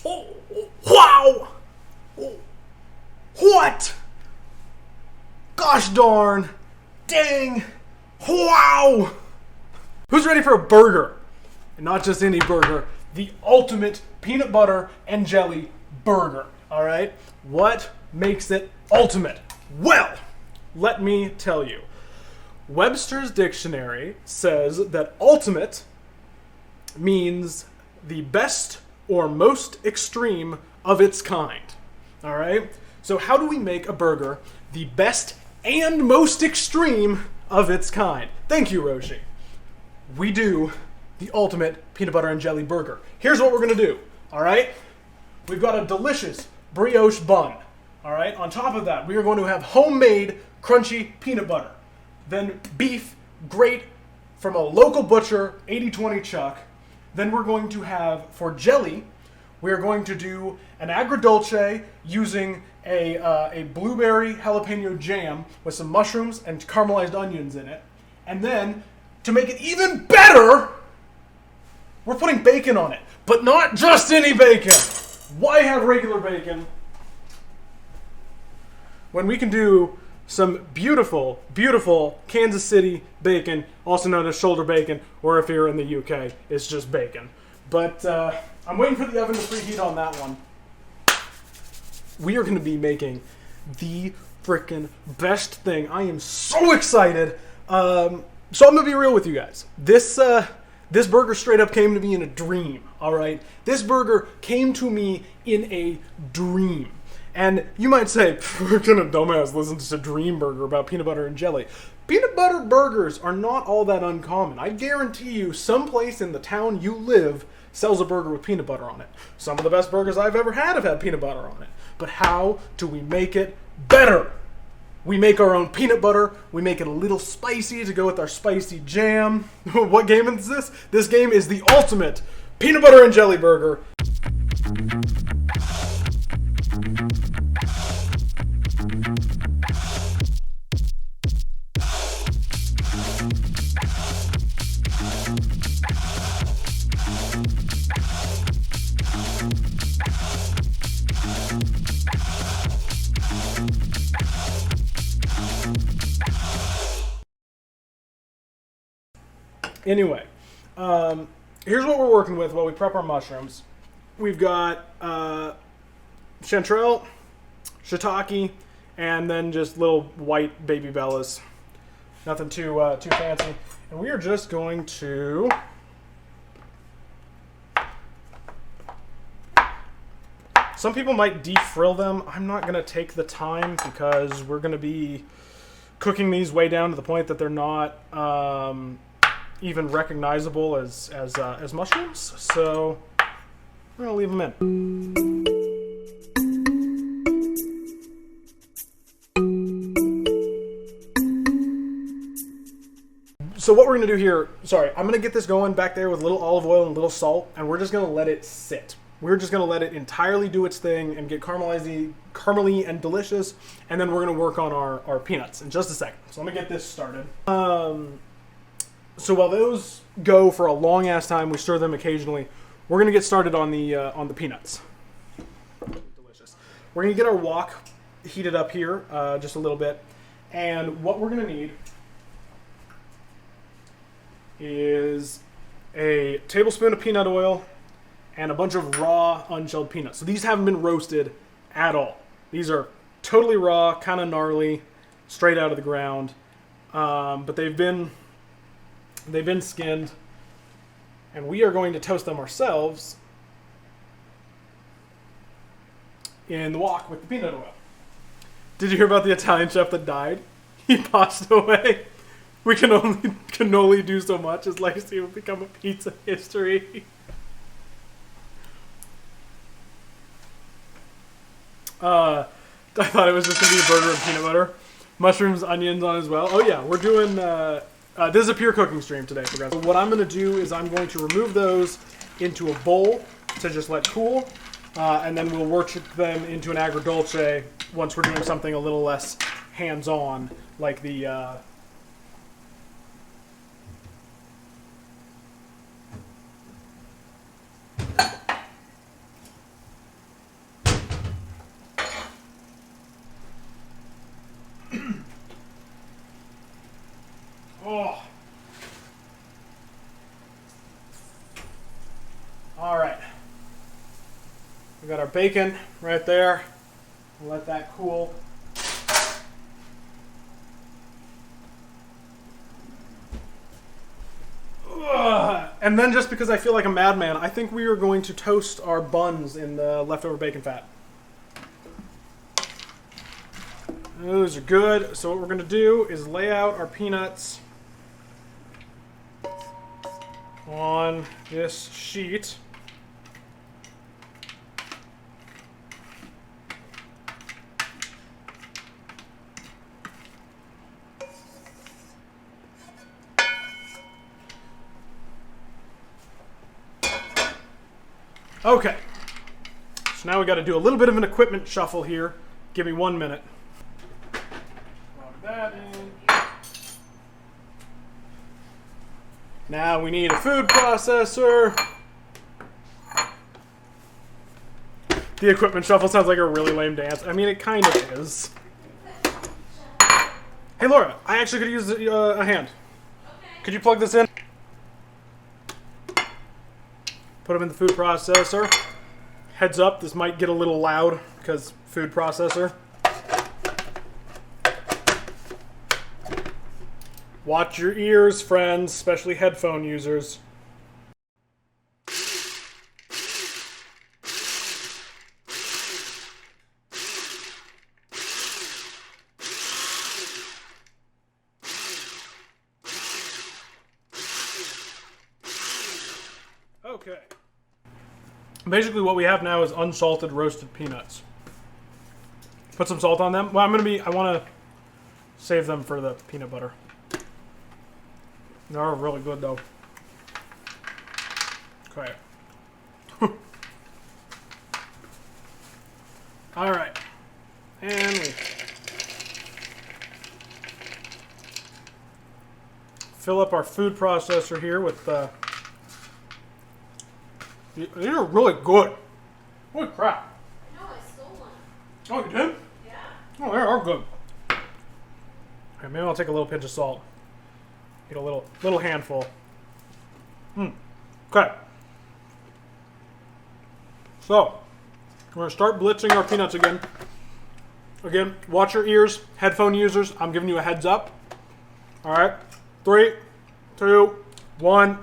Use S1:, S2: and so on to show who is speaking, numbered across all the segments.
S1: Oh, wow! What? Gosh darn! Dang! Wow! Who's ready for a burger? And not just any burger, the ultimate peanut butter and jelly burger. Alright? What makes it ultimate? Well, let me tell you. Webster's dictionary says that ultimate means the best or most extreme of its kind. Alright? So how do we make a burger the best and most extreme of its kind? Thank you, Roshi. We do the ultimate peanut butter and jelly burger. Here's what we're going to do. Alright? We've got a delicious brioche bun. Alright? On top of that, we are going to have homemade crunchy peanut butter. Then beef, great, from a local butcher, 80/20 chuck. Then we're going to have, for jelly, we're going to do an agrodolce using a blueberry jalapeno jam with some mushrooms and caramelized onions in it. And then, to make it even better, we're putting bacon on it. But not just any bacon. Why have regular bacon when we can do some beautiful, beautiful Kansas City bacon, also known as shoulder bacon, or if you're in the UK, it's just bacon. But I'm waiting for the oven to preheat on that one. We are going to be making the freaking best thing. I am so excited. So I'm going to be real with you guys. This burger straight up came to me in a dream, all right? This burger came to me in a dream. And you might say, what kind of dumbass listens to Dream Burger about peanut butter and jelly? Peanut butter burgers are not all that uncommon. I guarantee you someplace in the town you live sells a burger with peanut butter on it. Some of the best burgers I've ever had have had peanut butter on it. But how do we make it better? We make our own peanut butter. We make it a little spicy to go with our spicy jam. What game is this? This game is the ultimate peanut butter and jelly burger. Anyway, here's what we're working with while we prep our mushrooms. We've got chanterelle, shiitake, and then just little white baby bellas. Nothing too fancy. And we are just going to some people might defrill them. I'm not going to take the time because we're going to be cooking these way down to the point that they're not even recognizable as mushrooms. So we're going to leave them in. So what we're going to do here, I'm going to get this going back there with a little olive oil and a little salt, and we're just going to let it sit. We're just going to let it entirely do its thing and get caramely and delicious, and then we're going to work on our peanuts in just a second. So let me get this started. So while those go for a long ass time, we stir them occasionally. We're going to get started on the peanuts. Delicious. We're going to get our wok heated up here just a little bit, and what we're going to need is a tablespoon of peanut oil and a bunch of raw unshelled peanuts. So these haven't been roasted at all. These are totally raw, kind of gnarly, straight out of the ground. But they've been skinned, and we are going to toast them ourselves in the wok with the peanut oil. Did you hear about the Italian chef that died? He passed away. We can only do so much. His legacy will become a piece of history. I thought it was just going to be a burger and peanut butter. Mushrooms, onions on as well. Oh yeah, we're doing, this is a pure cooking stream today, for guys. So what I'm going to do is I'm going to remove those into a bowl to just let cool. And then we'll work them into an agrodolce once we're doing something a little less hands-on, like the... We got our bacon right there. We'll let that cool. And then, just because I feel like a madman, I think we are going to toast our buns in the leftover bacon fat. Those are good. So what we're going to do is lay out our peanuts on this sheet. Okay, so now we got to do a little bit of an equipment shuffle here. Give me 1 minute. Plug that in. Now we need a food processor. The equipment shuffle sounds like a really lame dance. I mean, it kind of is. Hey Laura, I actually could use a hand. Okay. Could you plug this in? Put them in the food processor. Heads up, this might get a little loud because food processor. Watch your ears, friends, especially headphone users. Okay. Basically what we have now is unsalted roasted peanuts. Put some salt on them. Well, I want to save them for the peanut butter. They're really good though. Okay. All right. And we fill up our food processor here with these are really good. Holy crap.
S2: I know, I stole one.
S1: Oh, you did?
S2: Yeah.
S1: Oh, they are good. Okay, maybe I'll take a little pinch of salt. Get a little handful. Okay. So, we're going to start blitzing our peanuts again. Again, watch your ears, headphone users. I'm giving you a heads up. All right. 3, 2, 1.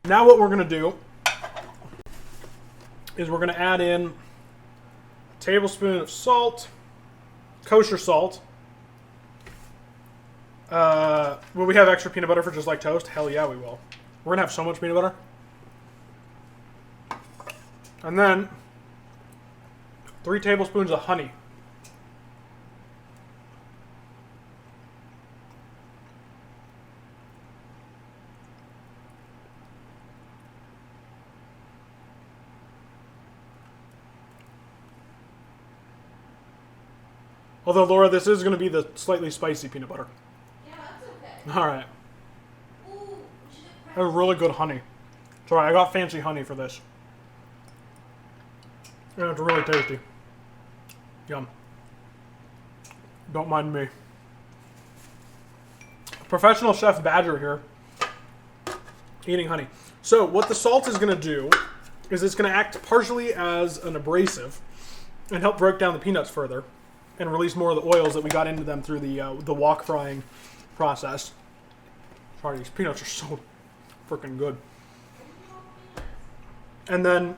S1: Now what we're going to do is we're going to add in a tablespoon of salt, kosher salt. Will we have extra peanut butter for just like toast? Hell yeah, we will. We're going to have so much peanut butter. And then 3 tablespoons of honey. Although, Laura, this is going to be the slightly spicy peanut butter.
S2: Yeah, that's okay.
S1: All right.
S2: Ooh,
S1: That was really good honey. Sorry, I got fancy honey for this. Yeah, it's really tasty. Yum. Don't mind me. Professional chef Badger here. Eating honey. So, what the salt is going to do is it's going to act partially as an abrasive and help break down the peanuts further and release more of the oils that we got into them through the wok frying process. Sorry, these peanuts are so freaking good. And then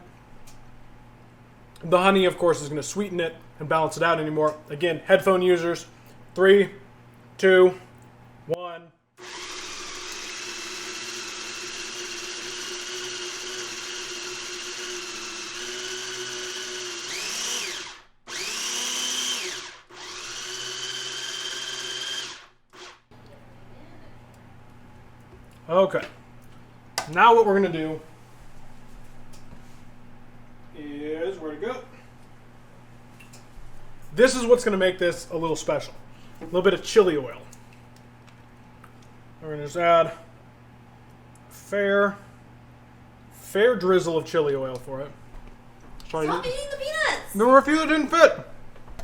S1: the honey, of course, is going to sweeten it and balance it out anymore. Again, headphone users, 3, 2, 1. Okay. Now what we're going to do is, where to go? This is what's going to make this a little special. A little bit of chili oil. We're going to just add a fair drizzle of chili oil for it.
S2: Sorry, stop eating the peanuts!
S1: There were a few that didn't fit.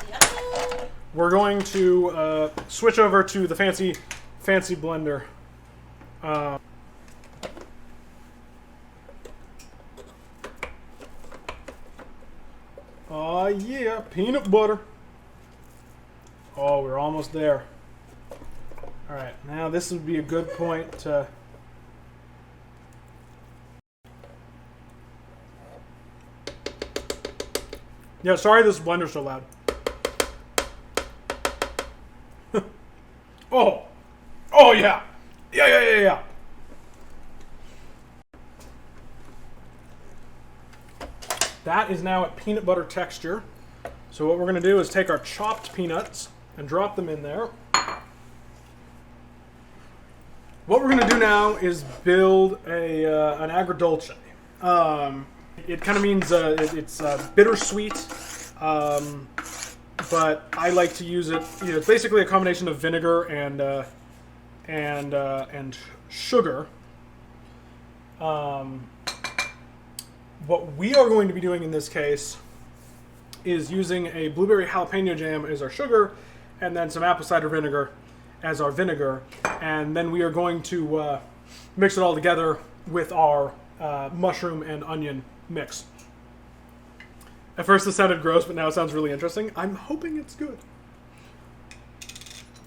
S2: Yep.
S1: We're going to switch over to the fancy fancy blender. Oh yeah, peanut butter. Oh, we're almost there. All right, now this would be a good point to... Yeah, sorry this blender's so loud. Oh! Oh yeah! Yeah. That is now at peanut butter texture. So what we're going to do is take our chopped peanuts and drop them in there. What we're going to do now is build an agrodolce. It kind of means it's bittersweet, but I like to use it. You know, it's basically a combination of vinegar and sugar. What we are going to be doing in this case is using a blueberry jalapeno jam as our sugar, and then some apple cider vinegar as our vinegar, and then we are going to mix it all together with our mushroom and onion mix. At first it sounded gross, but now it sounds really interesting. I'm hoping it's good.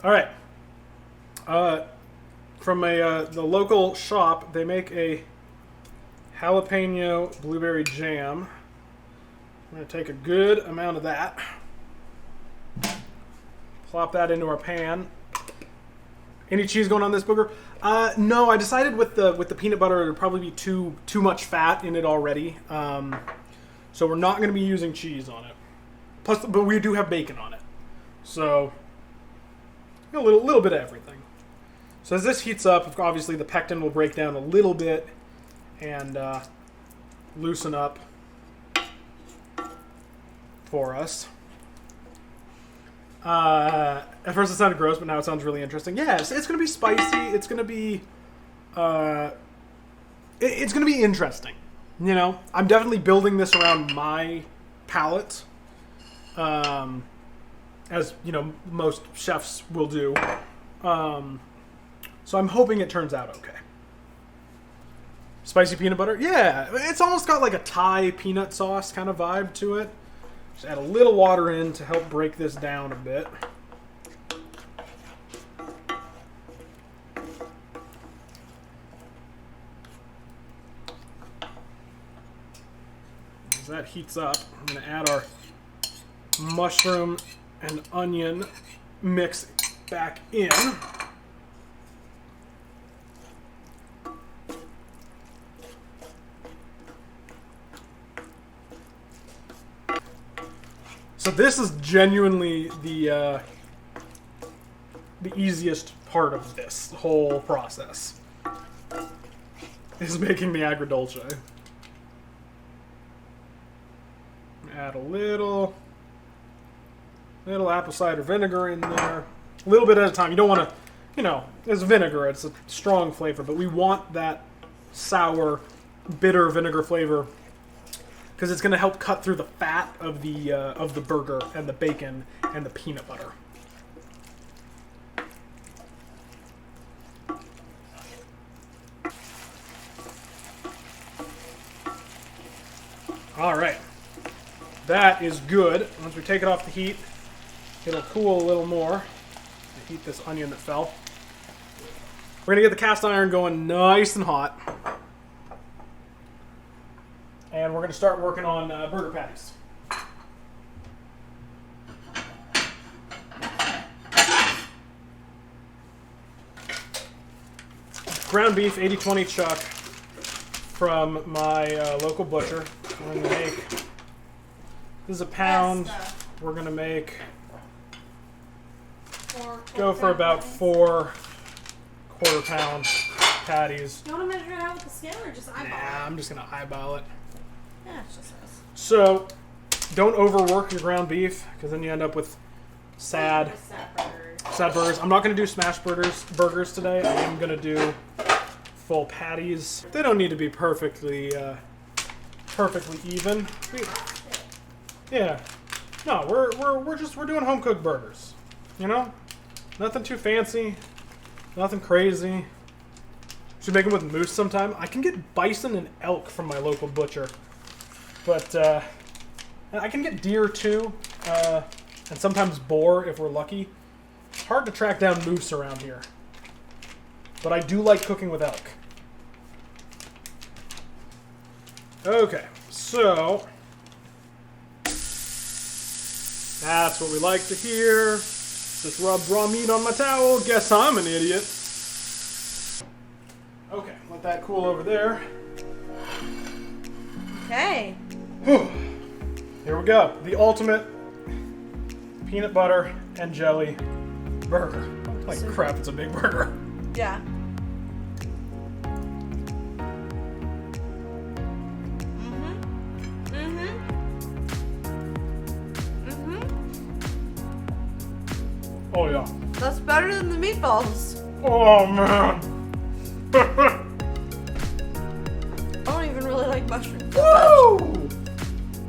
S1: All right. From the local shop, they make a jalapeno blueberry jam. I'm going to take a good amount of that. Plop that into our pan. Any cheese going on this booger? No, I decided with the peanut butter it would probably be too much fat in it already. So we're not going to be using cheese on it. Plus, but we do have bacon on it. So a little bit of everything. So as this heats up, obviously the pectin will break down a little bit and loosen up for us. At first it sounded gross, but now it sounds really interesting. Yeah, it's going to be spicy. It's going to be it's going to be interesting. You know, I'm definitely building this around my palate, as you know most chefs will do. So I'm hoping it turns out okay. Spicy peanut butter, yeah, it's almost got like a Thai peanut sauce kind of vibe to it. Just add a little water in to help break this down a bit. As that heats up, I'm going to add our mushroom and onion mix back in. So this is genuinely the easiest part of this whole process, is making the agrodolce. Add a little apple cider vinegar in there, a little bit at a time. You don't want to, you know, it's vinegar, it's a strong flavor, but we want that sour, bitter vinegar flavor because it's going to help cut through the fat of the burger and the bacon and the peanut butter. All right, that is good. Once we take it off the heat, it'll cool a little more. Heat this onion that fell. We're gonna get the cast iron going nice and hot. And we're going to start working on burger patties. Ground beef, 80/20 chuck from my local butcher. We're going to make, this is a pound. We're going to make, go for about 4 quarter-pound patties.
S2: You want to measure it out with the scale or just eyeball it?
S1: Nah, I'm just going to eyeball it.
S2: Yeah, it's just us.
S1: So, don't overwork your ground beef, because then you end up with sad burgers. I'm not going to do smash burgers today. I am going to do full patties. They don't need to be perfectly even. Yeah. No, we're doing home cooked burgers. You know, nothing too fancy. Nothing crazy. Should make them with moose sometime. I can get bison and elk from my local butcher. But I can get deer too. And sometimes boar if we're lucky. It's hard to track down moose around here. But I do like cooking with elk. Okay, so that's what we like to hear. Just rubbed raw meat on my towel. Guess I'm an idiot. Okay, let that cool over there.
S2: Okay.
S1: Here we go. The ultimate peanut butter and jelly burger. Like crap, it's a big burger.
S2: Yeah.
S1: Oh yeah.
S2: That's better than the meatballs.
S1: Oh man.
S2: I don't even really like mushrooms.
S1: Woo!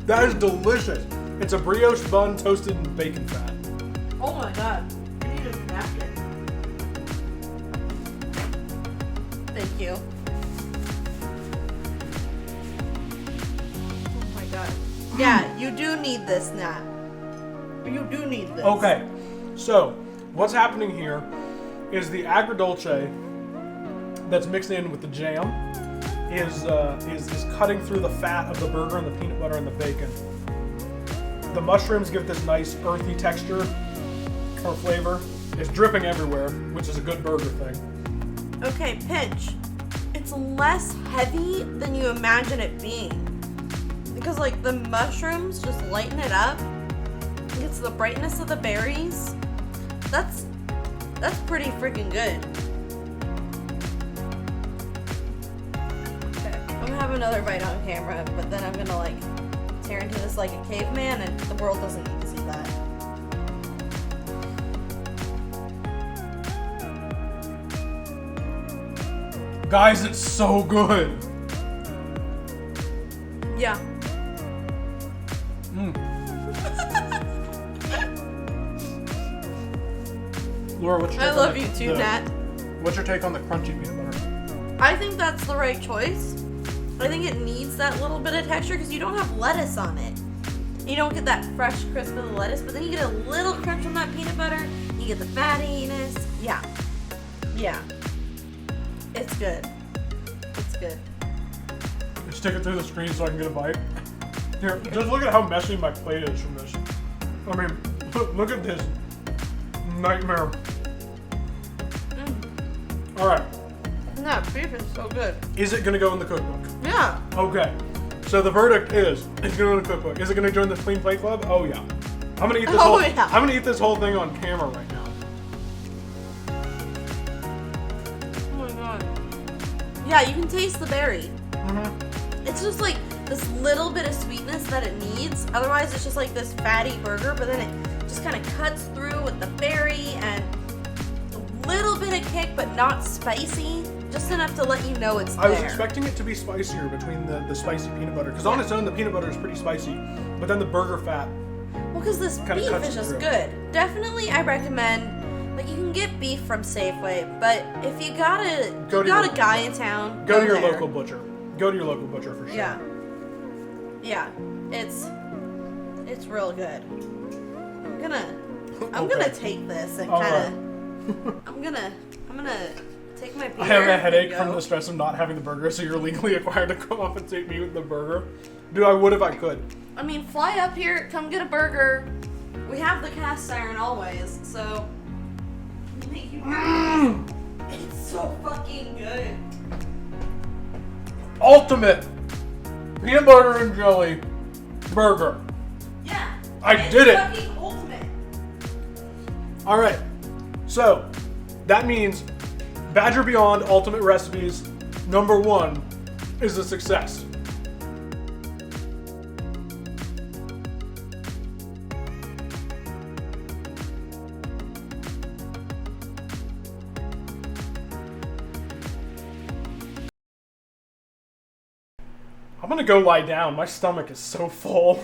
S1: That is delicious. It's a brioche bun toasted in bacon fat.
S2: Oh my god. I need a napkin. Thank you. Oh my god. Yeah, you do need this, Nat. You do need this.
S1: Okay, so what's happening here is the Agrodolce that's mixed in with the jam is cutting through the fat of the burger and the peanut butter and the bacon. The mushrooms give this nice earthy texture or flavor. It's dripping everywhere, which is a good burger thing.
S2: Okay, pinch. It's less heavy than you imagine it being. Because like the mushrooms just lighten it up. It's the brightness of the berries. That's pretty freaking good. Okay, I'm gonna have another bite on camera, but then I'm gonna like tear into this like a caveman, and the world doesn't need to see that.
S1: Guys, it's so good.
S2: Yeah.
S1: Laura, what's your
S2: I
S1: take
S2: love
S1: on
S2: you too, Nat.
S1: What's your take on the crunchy peanut butter?
S2: I think that's the right choice. I think it needs that little bit of texture because you don't have lettuce on it. You don't get that fresh crisp of the lettuce, but then you get a little crunch on that peanut butter. You get the fattiness. Yeah. Yeah. It's good. It's good.
S1: Stick it through the screen so I can get a bite. Here, just look at how messy my plate is from this. I mean, look at this nightmare. All right.
S2: No, beef is so good.
S1: Is it gonna go in the cookbook?
S2: Yeah.
S1: Okay. So the verdict is, it's going in the cookbook. Is it gonna join the Clean Plate Club? Oh yeah. I'm gonna eat this I'm gonna eat this whole thing on camera right now.
S2: Oh my god. Yeah, you can taste the berry. It's just like this little bit of sweetness that it needs. Otherwise, it's just like this fatty burger, but then it just kind of cuts through with the berry and a little bit of kick, but not spicy. Just enough to let you know it's there.
S1: I was expecting it to be spicier between the spicy peanut butter, because on its own, the peanut butter is pretty spicy, but then the burger fat.
S2: Well, because this beef is just good. Definitely, I recommend. Like, you can get beef from Safeway, but if you got a guy in town,
S1: go to your local butcher. Go to your local butcher for sure.
S2: Yeah. Yeah. It's real good. I'm gonna take this and kind of. I'm gonna take my beer.
S1: I have a headache from the stress of not having the burger, so you're legally required to compensate me with the burger. Dude, I would if I could.
S2: I mean, fly up here, come get a burger. We have the cast iron always, so. It's so fucking good.
S1: Ultimate peanut butter and jelly burger.
S2: Yeah.
S1: I did it.
S2: Fucking ultimate.
S1: All right. So that means Badger Beyond Ultimate Recipes #1 is a success. I'm gonna go lie down. My stomach is so full.